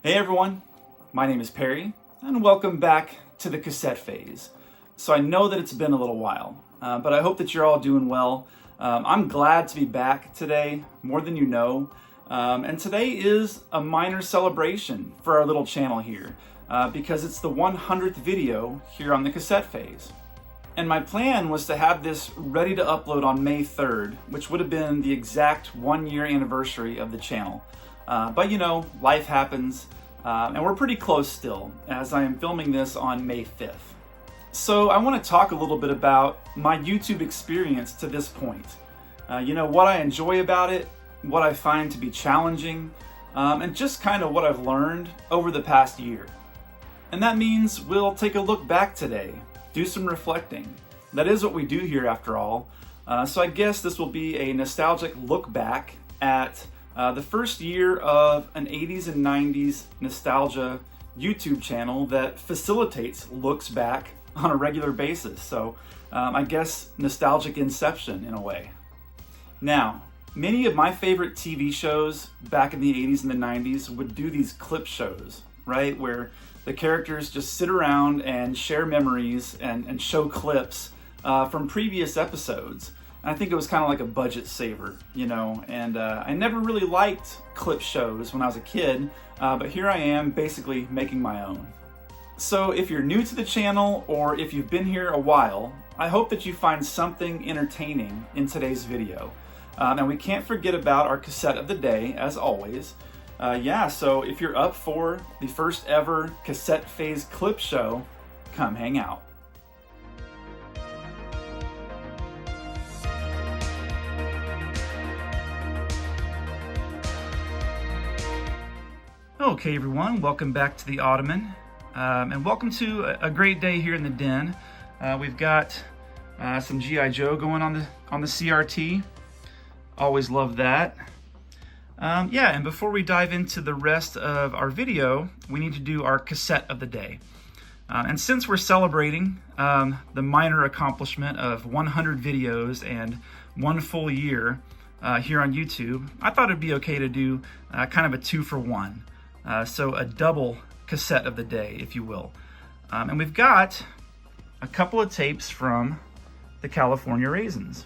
Hey everyone, my name is Perry, and welcome back to the Cassette Phase. So I know that it's been a little while, but I hope that you're all doing well. I'm glad to be back today, more than you know, and today is a minor celebration for our little channel here, because it's the 100th video here on the Cassette Phase. And my plan was to have this ready to upload on May 3rd, which would have been the exact 1-year anniversary of the channel. But you know, life happens, and we're pretty close still, as I am filming this on May 5th. So I want to talk a little bit about my YouTube experience to this point. What I enjoy about it, what I find to be challenging, and just kind of what I've learned over the past year. And that means we'll take a look back today, do some reflecting. That is what we do here after all. So I guess this will be a nostalgic look back at the first year of an 80s and 90s nostalgia YouTube channel that facilitates looks back on a regular basis. So I guess nostalgic inception in a way. Now, many of my favorite TV shows back in the 80s and the 90s would do these clip shows, right? Where the characters just sit around and share memories and show clips from previous episodes. And I think it was kind of like a budget saver, and I never really liked clip shows when I was a kid, but here I am basically making my own. So if you're new to the channel or if you've been here a while, I hope that you find something entertaining in today's video. And we can't forget about our cassette of the day, as always. So if you're up for the first ever Cassette Phase clip show, come hang out. Okay everyone, welcome back to the Ottoman, and welcome to a great day here in the den. We've got some G.I. Joe going on the CRT. Always love that. And before we dive into the rest of our video, we need to do our cassette of the day. And since we're celebrating the minor accomplishment of 100 videos and 1 full year here on YouTube, I thought it'd be okay to do kind of a 2-for-1. So a double cassette of the day, if you will. And we've got a couple of tapes from the California Raisins.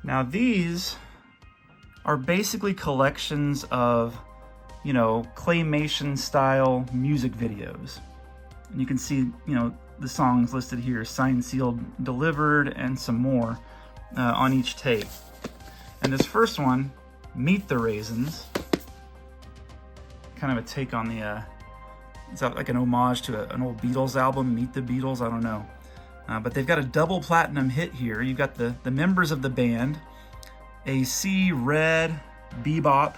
Now these are basically collections of, claymation style music videos. And you can see, the songs listed here, Signed, Sealed, Delivered, and some more on each tape. And this first one, Meet the Raisins, kind of a take on the, is that like an homage to an old Beatles album, Meet the Beatles? I don't know. But they've got a double platinum hit here. You've got the members of the band, a C Red Bebop,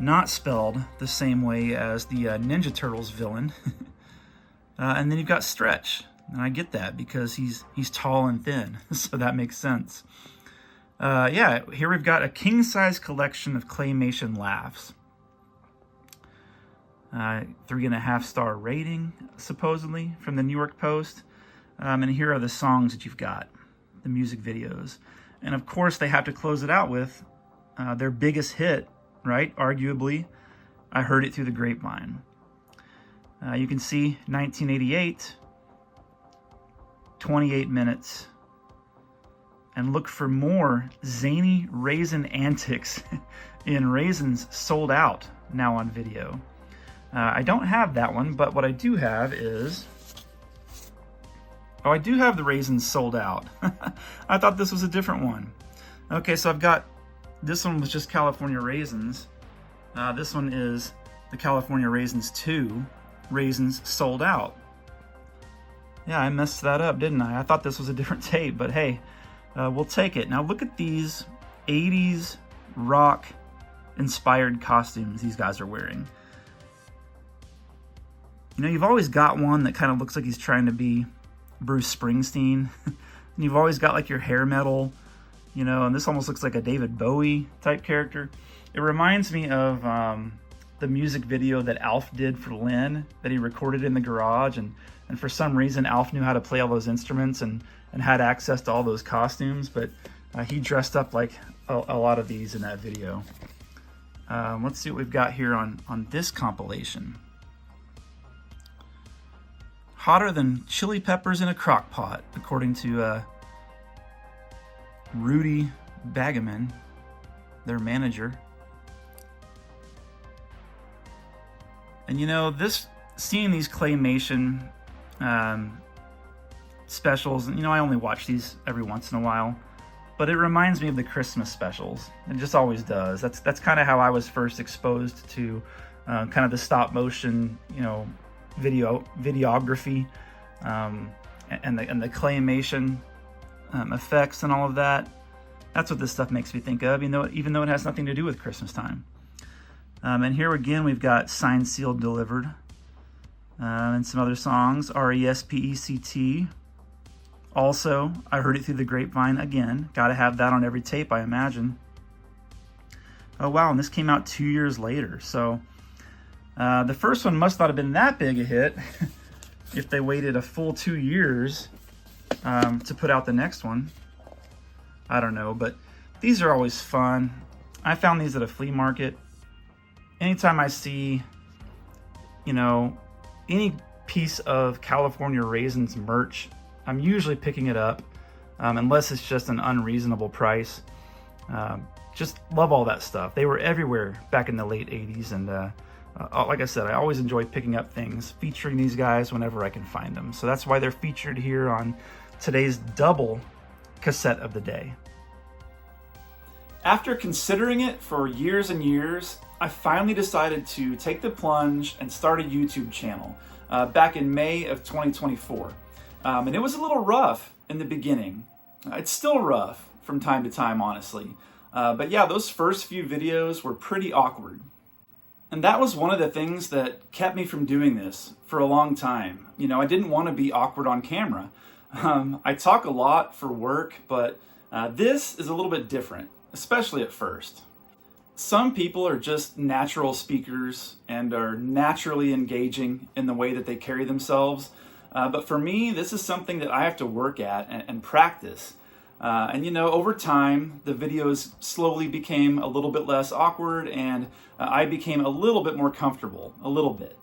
not spelled the same way as the Ninja Turtles villain. And then you've got Stretch. And I get that because he's tall and thin, so that makes sense. Here we've got a king-size collection of claymation laughs. 3.5-star rating, supposedly, from the New York Post. And here are the songs that you've got, the music videos. And of course, they have to close it out with their biggest hit, right? Arguably, I Heard It Through the Grapevine. You can see 1988, 28 minutes. And look for more zany raisin antics in Raisins Sold Out, now on video. I don't have that one, but what I do have is... Oh, I do have the Raisins Sold Out. I thought this was a different one. Okay, so I've got... This one was just California Raisins. This one is the California Raisins 2, Raisins Sold Out. Yeah, I messed that up, didn't I? I thought this was a different tape, but hey... we'll take it. Now look at these 80s rock inspired costumes these guys are wearing. You've always got one that kind of looks like he's trying to be Bruce Springsteen. And you've always got like your hair metal, and this almost looks like a David Bowie type character. It reminds me of the music video that Alf did for Lynn that he recorded in the garage, and for some reason Alf knew how to play all those instruments and had access to all those costumes, but He dressed up like a lot of these in that video. Let's see what we've got here on this compilation. Hotter than chili peppers in a crock pot, according to Rudy Bagaman, their manager. And you know, seeing these claymation specials, you know, I only watch these every once in a while, but it reminds me of the Christmas specials. It just always does. That's kind of how I was first exposed to kind of the stop motion, you know, videography and the claymation effects and all of that. That's what this stuff makes me think of, even though it has nothing to do with Christmas time. And here again, we've got Signed, Sealed, Delivered, and some other songs, R-E-S-P-E-C-T. Also, I Heard It Through the Grapevine. Again, got to have that on every tape, I imagine. Oh wow, and this came out 2 years later. So the first one must not have been that big a hit if they waited a full 2 years to put out the next one. I don't know, but these are always fun. I found these at a flea market. Anytime I see, you know, any piece of California Raisins merch, I'm usually picking it up, unless it's just an unreasonable price. Just love all that stuff. They were everywhere back in the late 80s, and like I said, I always enjoy picking up things featuring these guys whenever I can find them. So that's why they're featured here on today's double cassette of the day. After considering it for years and years, I finally decided to take the plunge and start a YouTube channel back in May of 2024. And it was a little rough in the beginning. It's still rough from time to time, honestly. But yeah, those first few videos were pretty awkward. And that was one of the things that kept me from doing this for a long time. You know, I didn't want to be awkward on camera. I talk a lot for work, but this is a little bit different, especially at first. Some people are just natural speakers and are naturally engaging in the way that they carry themselves. But for me, this is something that I have to work at and practice. And you know, over time, the videos slowly became a little bit less awkward, and I became a little bit more comfortable, a little bit.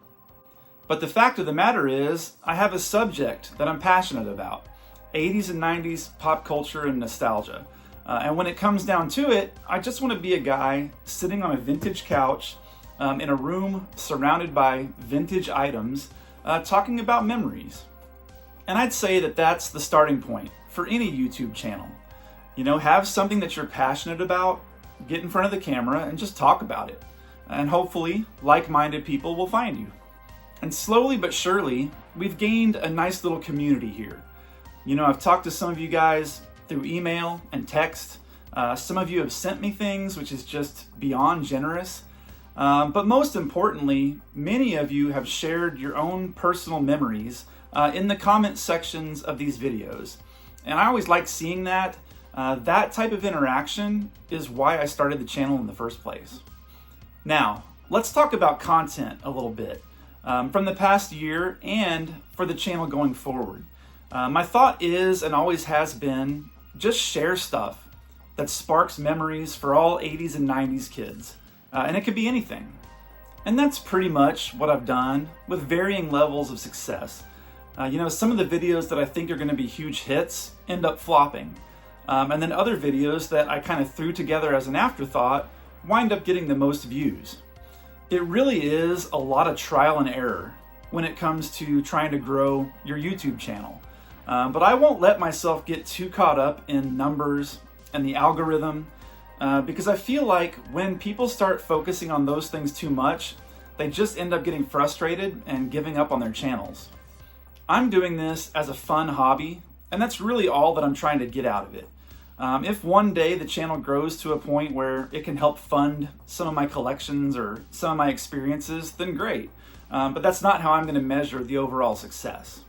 But the fact of the matter is, I have a subject that I'm passionate about: 80s and 90s pop culture and nostalgia. And when it comes down to it, I just want to be a guy sitting on a vintage couch in a room surrounded by vintage items, talking about memories. And I'd say that that's the starting point for any YouTube channel. You know, have something that you're passionate about, get in front of the camera and just talk about it. And hopefully, like-minded people will find you. And slowly but surely, we've gained a nice little community here. You know, I've talked to some of you guys through email and text. Some of you have sent me things, which is just beyond generous. But most importantly, many of you have shared your own personal memories in the comment sections of these videos. And I always like seeing that. That type of interaction is why I started the channel in the first place. Now, let's talk about content a little bit from the past year and for the channel going forward. My thought is, and always has been, just share stuff that sparks memories for all 80s and 90s kids. And it could be anything. And that's pretty much what I've done with varying levels of success. You know, some of the videos that I think are going to be huge hits end up flopping. And then other videos that I kind of threw together as an afterthought wind up getting the most views. It really is a lot of trial and error when it comes to trying to grow your YouTube channel. But I won't let myself get too caught up in numbers and the algorithm, because I feel like when people start focusing on those things too much, they just end up getting frustrated and giving up on their channels. I'm doing this as a fun hobby, and that's really all that I'm trying to get out of it. If one day the channel grows to a point where it can help fund some of my collections or some of my experiences, then great. But that's not how I'm going to measure the overall success.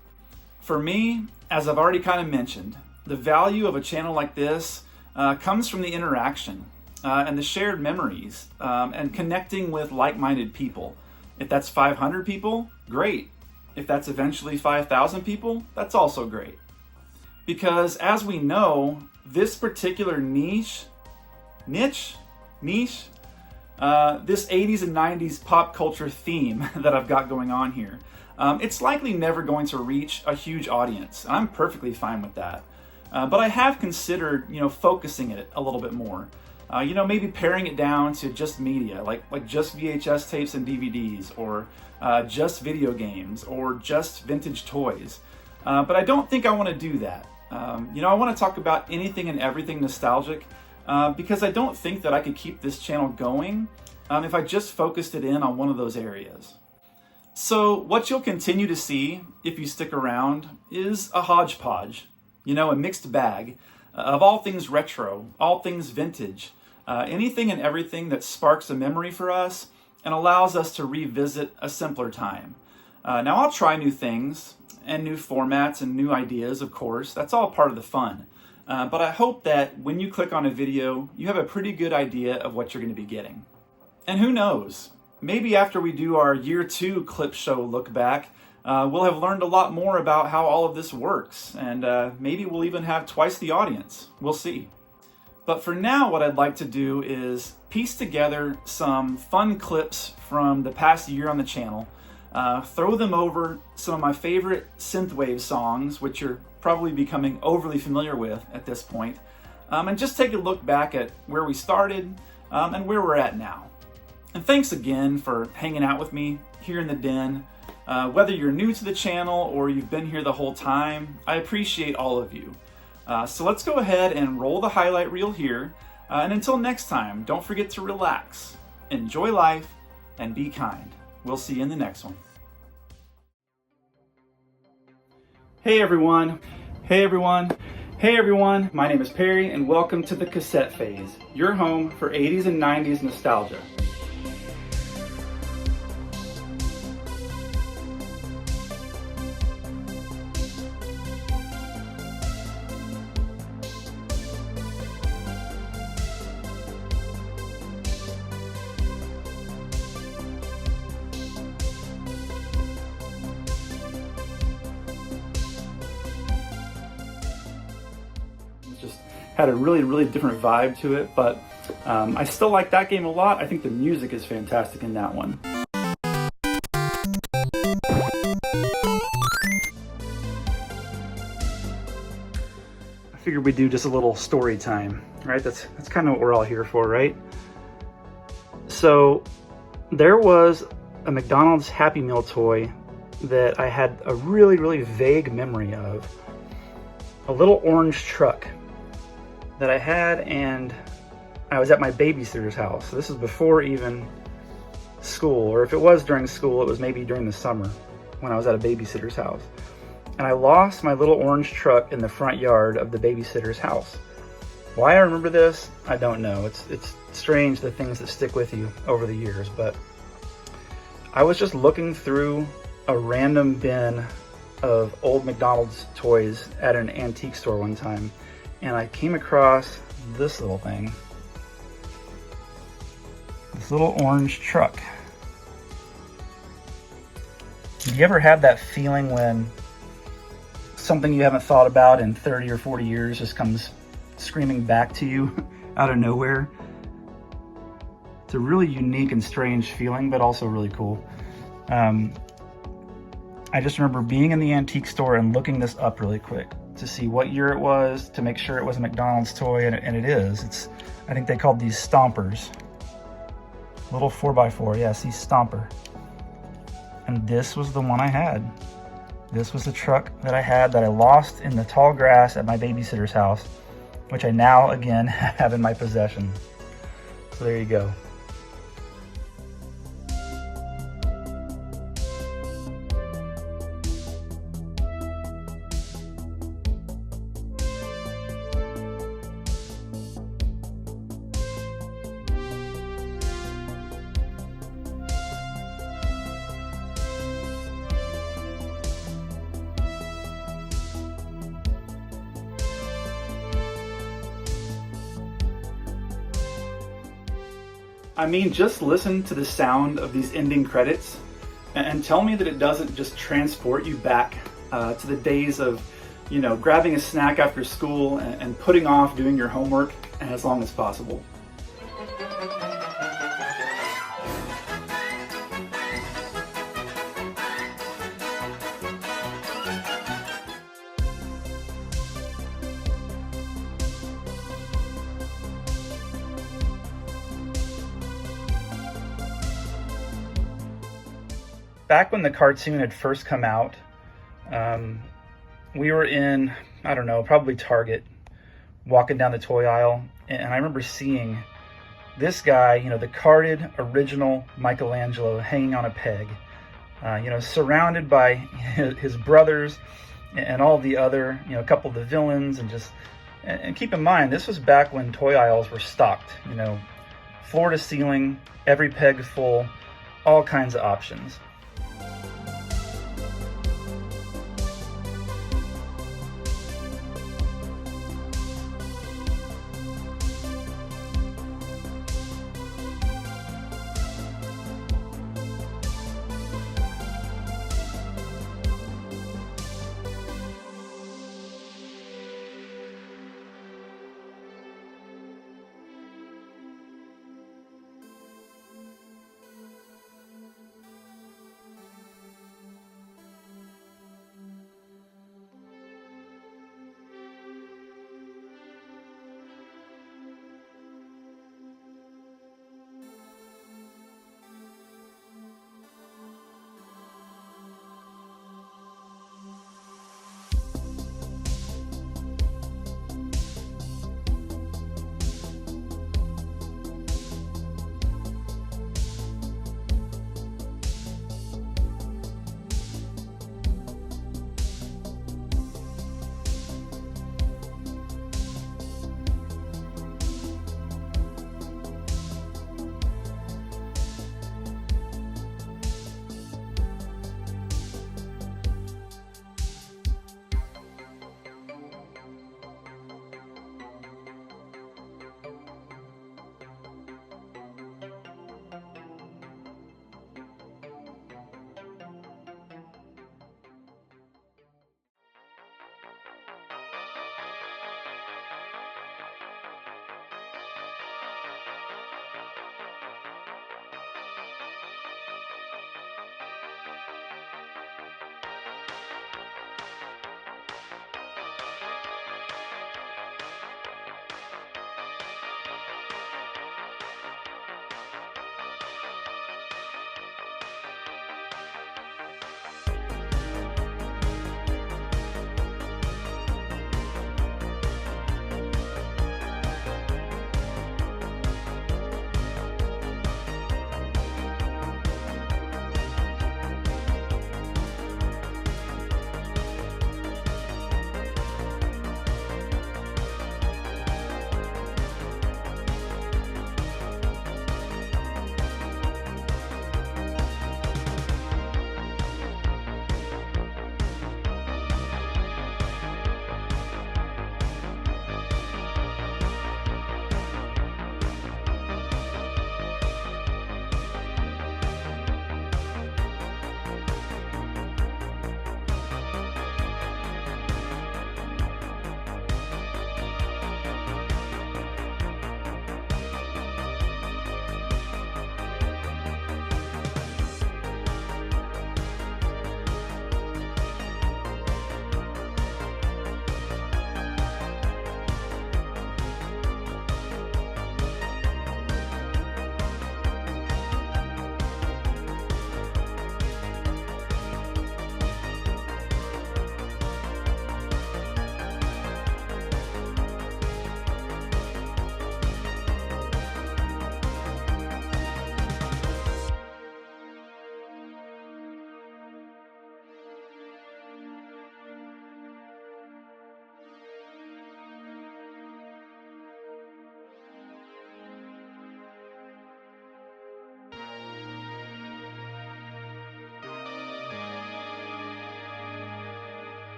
For me, as I've already kind of mentioned, the value of a channel like this comes from the interaction and the shared memories and connecting with like-minded people. If that's 500 people, great. If that's eventually 5,000 people, that's also great. because as we know, this particular niche, this 80s and 90s pop culture theme that I've got going on here, it's likely never going to reach a huge audience. I'm perfectly fine with that. But I have considered, focusing it a little bit more. Maybe paring it down to just media, like just VHS tapes and DVDs, or just video games, or just vintage toys. But I don't think I want to do that. I want to talk about anything and everything nostalgic, because I don't think that I could keep this channel going if I just focused it in on one of those areas. So what you'll continue to see, if you stick around, is a hodgepodge, a mixed bag of all things retro, all things vintage, anything and everything that sparks a memory for us and allows us to revisit a simpler time. Now I'll try new things and new formats and new ideas, of course. That's all part of the fun. But I hope that when you click on a video, you have a pretty good idea of what you're going to be getting. And who knows, maybe after we do our year 2 clip show look back, we'll have learned a lot more about how all of this works, and maybe we'll even have twice the audience. We'll see. But for now, what I'd like to do is piece together some fun clips from the past year on the channel, throw them over some of my favorite synthwave songs, which you're probably becoming overly familiar with at this point, and just take a look back at where we started and where we're at now. And thanks again for hanging out with me here in the den. Whether you're new to the channel or you've been here the whole time, I appreciate all of you. So let's go ahead and roll the highlight reel here. And until next time, don't forget to relax, enjoy life, and be kind. We'll see you in the next one. Hey everyone. Hey everyone. Hey everyone. My name is Perry and welcome to the Cassette Phase, your home for 80s and 90s nostalgia. Just had a really different vibe to it, but I still like that game a lot. I think the music is fantastic in that one. I figured we'd do just a little story time, right? That's kind of what we're all here for, right? So there was a McDonald's Happy Meal toy that I had a really vague memory of. A little orange truck that I had, and I was at my babysitter's house. So this is before even school, or if it was during school, it was maybe during the summer when I was at a babysitter's house. And I lost my little orange truck in the front yard of the babysitter's house. Why I remember this, I don't know. It's strange, the things that stick with you over the years, but I was just looking through a random bin of old McDonald's toys at an antique store one time, and I came across this little thing. This little orange truck. Do you ever have that feeling when something you haven't thought about in 30 or 40 years just comes screaming back to you out of nowhere? It's a really unique and strange feeling, but also really cool. I just remember being in the antique store and looking this up really quick to see what year it was, to make sure it was a McDonald's toy, and it is. I think they called these Stompers. Little 4x4, yeah, see, Stomper. And this was the one I had. This was the truck that I had that I lost in the tall grass at my babysitter's house, which I now, again, have in my possession. So there you go. I mean, just listen to the sound of these ending credits and tell me that it doesn't just transport you back to the days of, grabbing a snack after school and putting off doing your homework as long as possible. Back when the cartoon had first come out, we were in, I don't know, probably Target, walking down the toy aisle, and I remember seeing this guy, the carded original Michelangelo hanging on a peg, surrounded by his brothers and all the other, a couple of the villains, and keep in mind, this was back when toy aisles were stocked, floor to ceiling, every peg full, all kinds of options.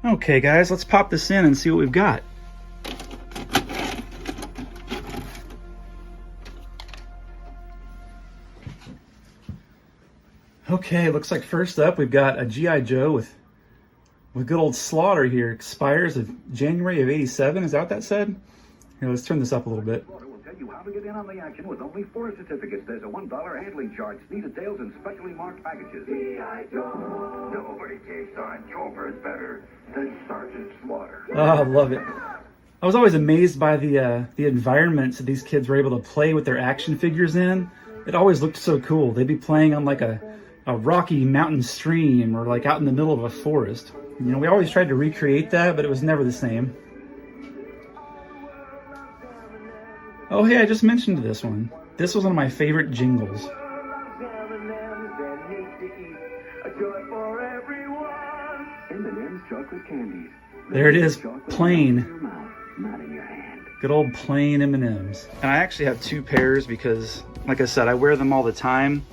Okay guys, let's pop this in and see what we've got. Okay, looks like first up we've got a G.I. Joe with good old Slaughter here. Expires of January of '87. Is that what that said? Here, let's turn this up a little bit. Slaughter will tell you how to get in on the action with only 4 certificates. There's a $1 handling charge, speed details, and specially marked packages. G.I. Joe. Nobody takes on Jobbers better than Sergeant Slaughter. Oh, I love it. I was always amazed by the environments that these kids were able to play with their action figures in. It always looked so cool. They'd be playing on like a rocky mountain stream or like out in the middle of a forest. You know, we always tried to recreate that, but it was never the same. Oh, hey, I just mentioned this one. This was one of my favorite jingles. There it is, plain. Good old plain M&Ms. And I actually have 2 pairs because, like I said, I wear them all the time.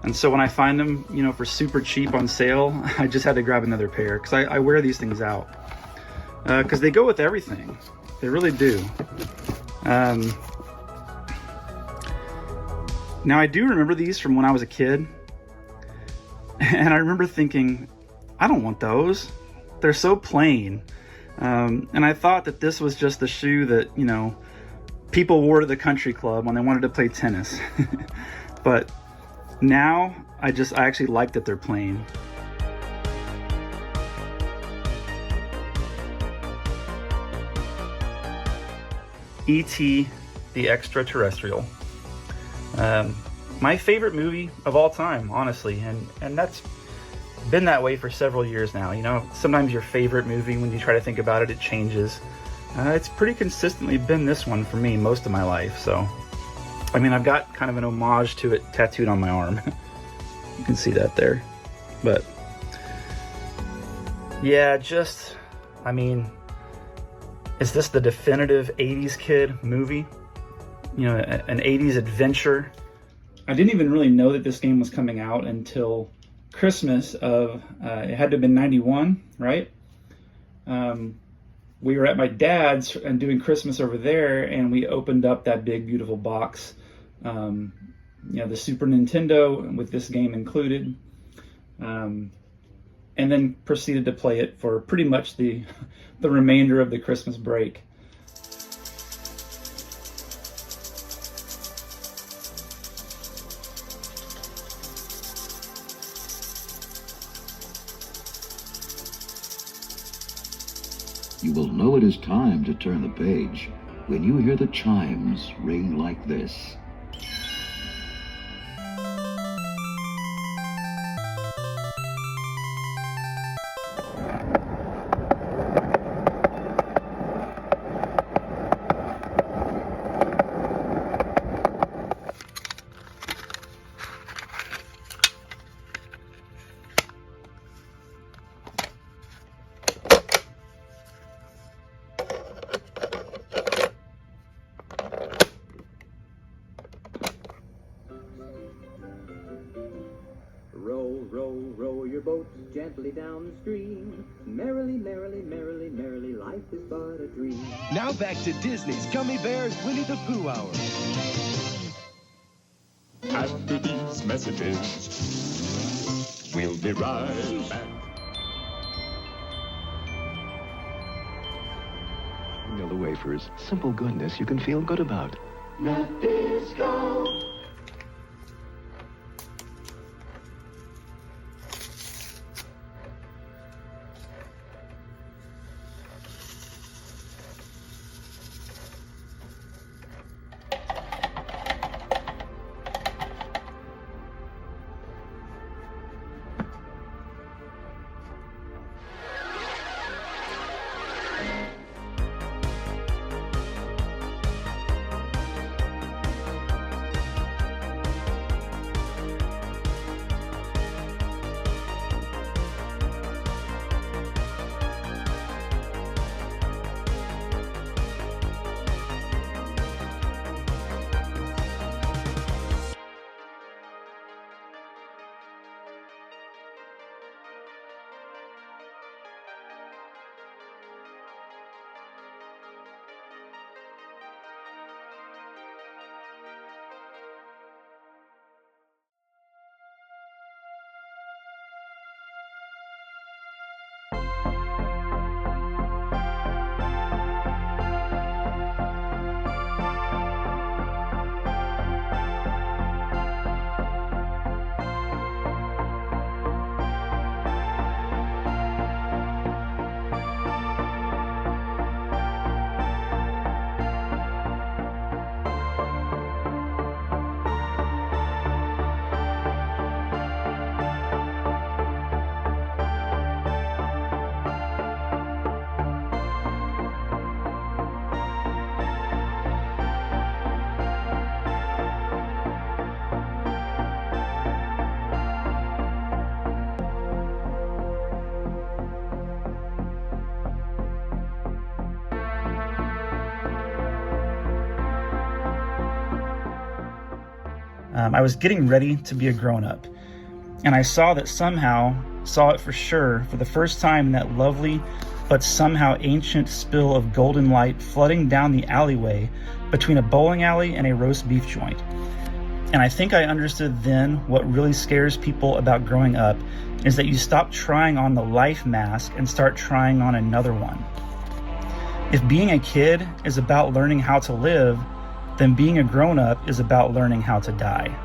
And so when I find them, you know, for super cheap on sale, I just had to grab another pair because I wear these things out. Because they go with everything. They really do. Now I do remember these from when I was a kid. And I remember thinking, I don't want those. They're so plain. And I thought that this was just the shoe that, you know, people wore to the country club when they wanted to play tennis. But now I actually like that they're plain. E.T. the Extraterrestrial. My favorite movie of all time, honestly, and that's been that way for several years now. You know, sometimes your favorite movie, when you try to think about it, it changes. It's pretty consistently been this one for me most of my life, so I mean, I've got kind of an homage to it tattooed on my arm. You can see that there. But yeah, I mean, is this the definitive 80s kid movie? You know, an 80s adventure. I didn't even really know that this game was coming out until Christmas of, it had to have been 91, right? We were at my dad's and doing Christmas over there, and we opened up that big, beautiful box. You know, the Super Nintendo with this game included. And then proceeded to play it for pretty much the remainder of the Christmas break. You will know it is time to turn the page when you hear the chimes ring like this. Row, row, row your boat gently down the stream. Merrily, merrily, merrily, merrily, life is but a dream. Now back to Disney's Gummy Bears Winnie the Pooh Hour. After these messages, we'll be right back. Vanilla wafers, simple goodness you can feel good about. Nabisco. I was getting ready to be a grown-up, and I saw it for sure for the first time in that lovely but somehow ancient spill of golden light flooding down the alleyway between a bowling alley and a roast beef joint. And I think I understood then what really scares people about growing up is that you stop trying on the life mask and start trying on another one. If being a kid is about learning how to live, then being a grown-up is about learning how to die.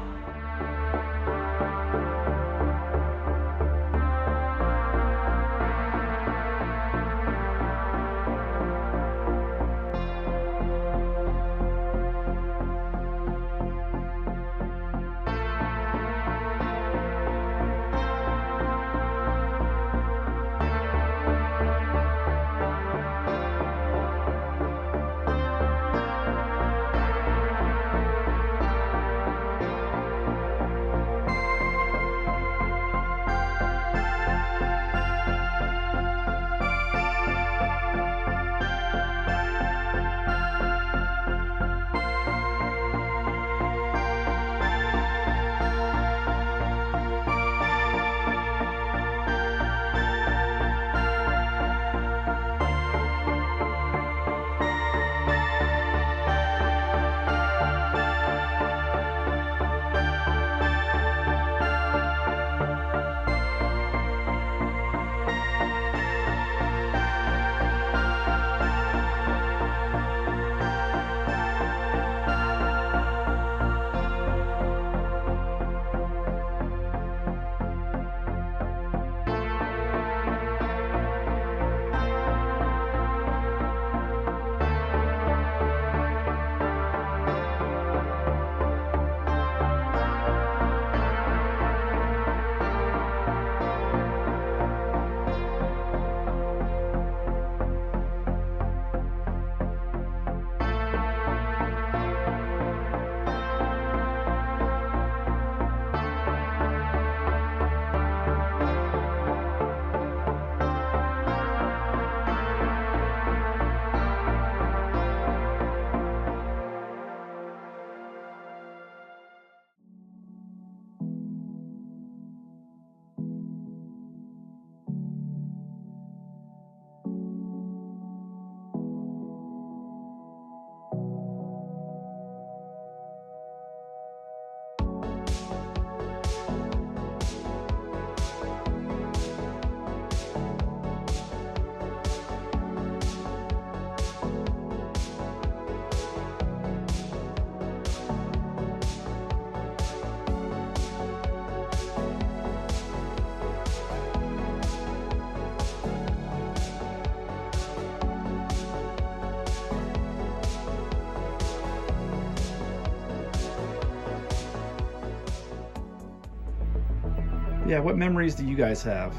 Yeah, what memories do you guys have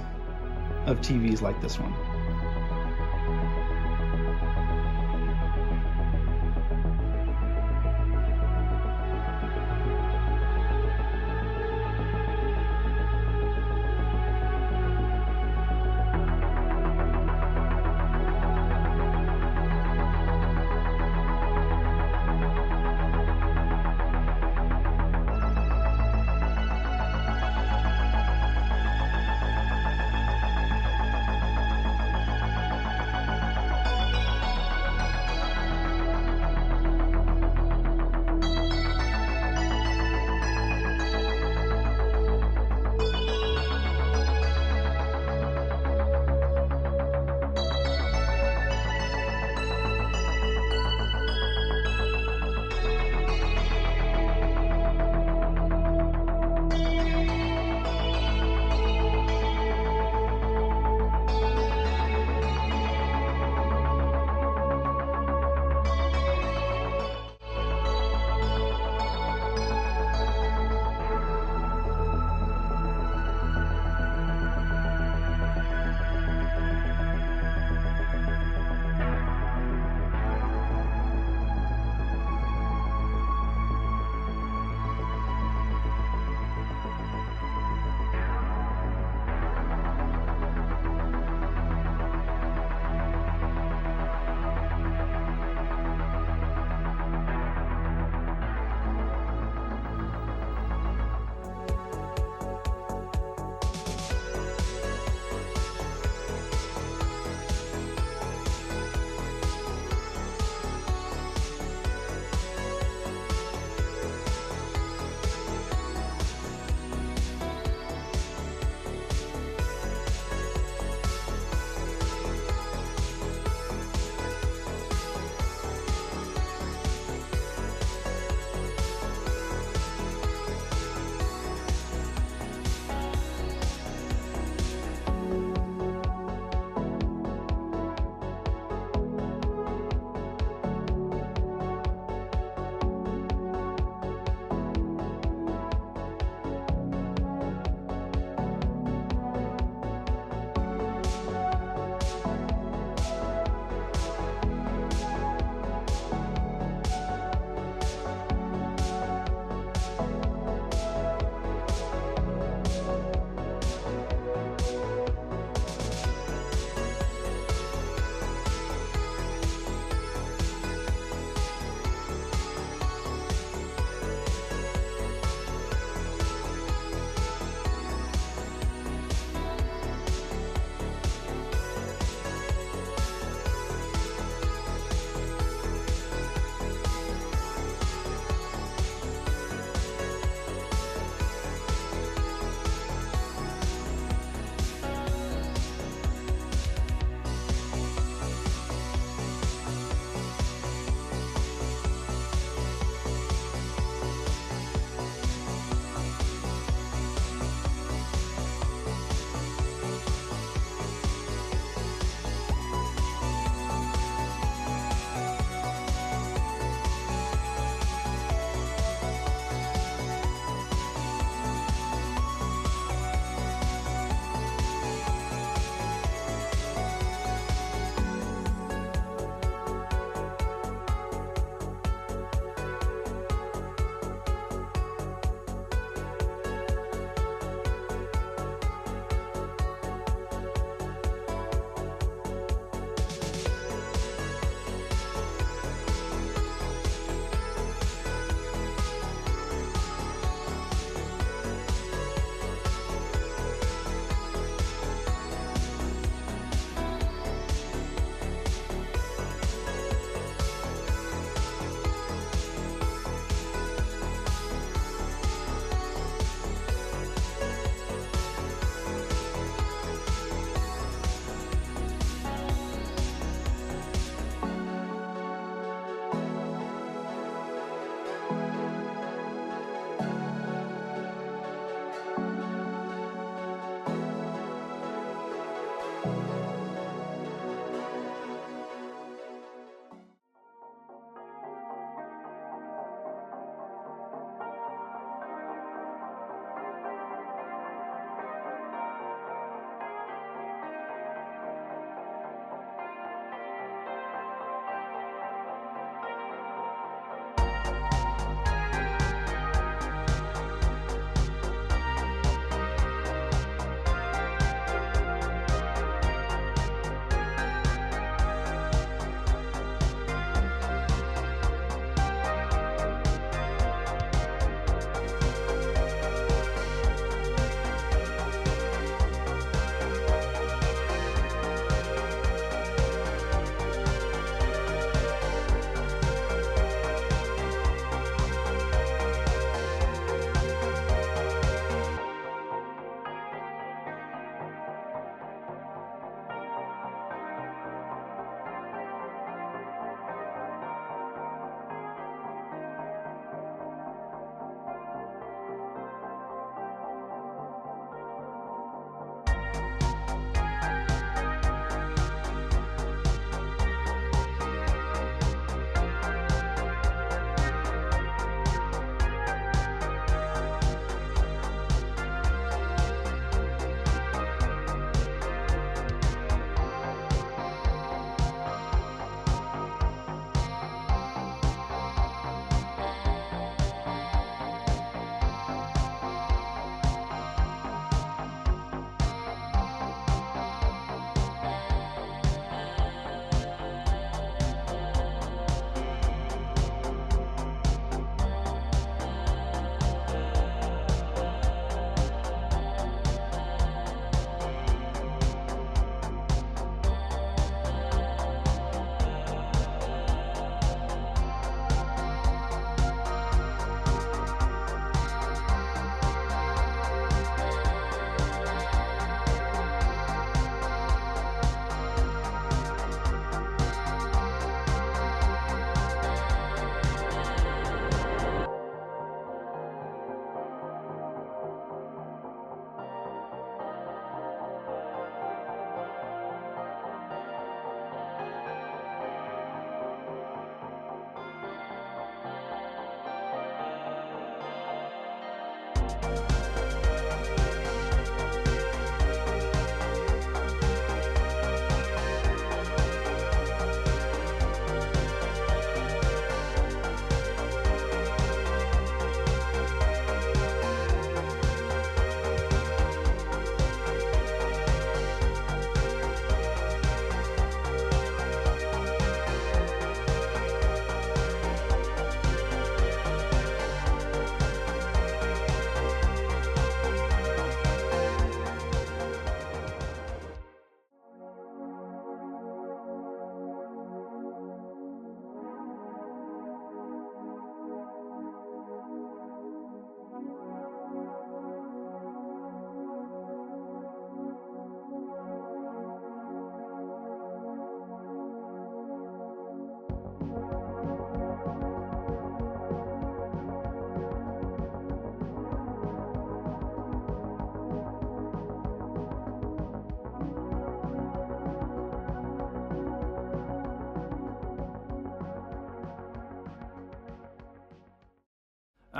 of TVs like this one?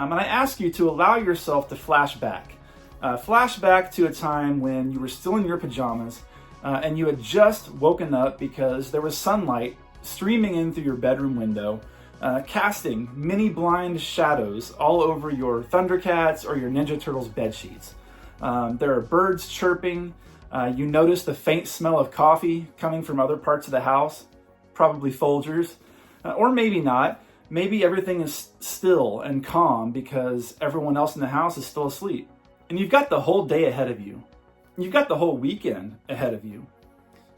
And I ask you to allow yourself to flash back. Flash back to a time when you were still in your pajamas and you had just woken up because there was sunlight streaming in through your bedroom window, casting many blind shadows all over your Thundercats or your Ninja Turtles bed sheets. There are birds chirping. You notice the faint smell of coffee coming from other parts of the house, probably Folgers, or maybe not. Maybe everything is still and calm because everyone else in the house is still asleep. And you've got the whole day ahead of you. You've got the whole weekend ahead of you.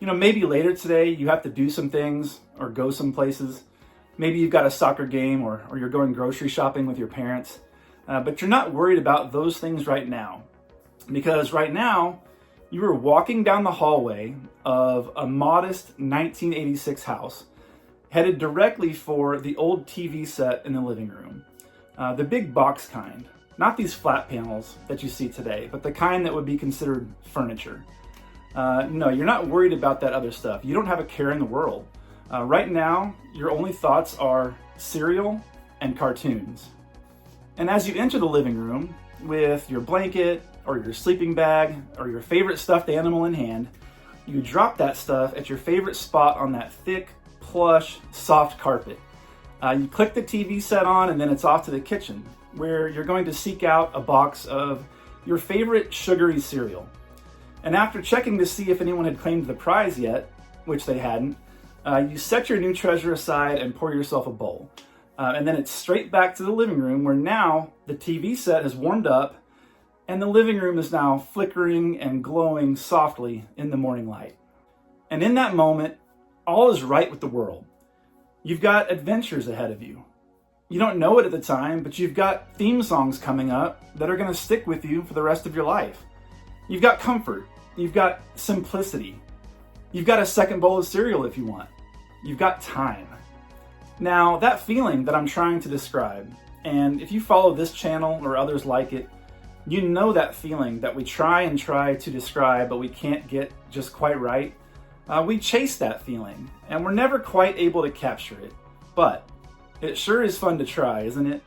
You know, maybe later today you have to do some things or go some places. Maybe you've got a soccer game or you're going grocery shopping with your parents. But you're not worried about those things right now. Because right now, you are walking down the hallway of a modest 1986 house, headed directly for the old TV set in the living room. The big box kind. Not these flat panels that you see today, but the kind that would be considered furniture. No, you're not worried about that other stuff. You don't have a care in the world. Right now, your only thoughts are cereal and cartoons. And as you enter the living room with your blanket or your sleeping bag or your favorite stuffed animal in hand, you drop that stuff at your favorite spot on that thick, plush, soft carpet. You click the TV set on and then it's off to the kitchen where you're going to seek out a box of your favorite sugary cereal. And after checking to see if anyone had claimed the prize yet, which they hadn't, you set your new treasure aside and pour yourself a bowl. And then it's straight back to the living room where now the TV set has warmed up and the living room is now flickering and glowing softly in the morning light. And in that moment, all is right with the world. You've got adventures ahead of you. You don't know it at the time, but you've got theme songs coming up that are going to stick with you for the rest of your life. You've got comfort. You've got simplicity. You've got a second bowl of cereal if you want. You've got time. Now, that feeling that I'm trying to describe, and if you follow this channel or others like it, you know that feeling that we try to describe, but we can't get just quite right. We chase that feeling, and we're never quite able to capture it. But it sure is fun to try, isn't it?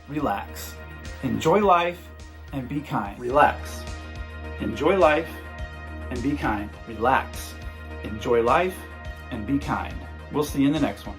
relax. Enjoy life and be kind. Relax. Enjoy life and be kind. Relax. Enjoy life and be kind. We'll see you in the next one.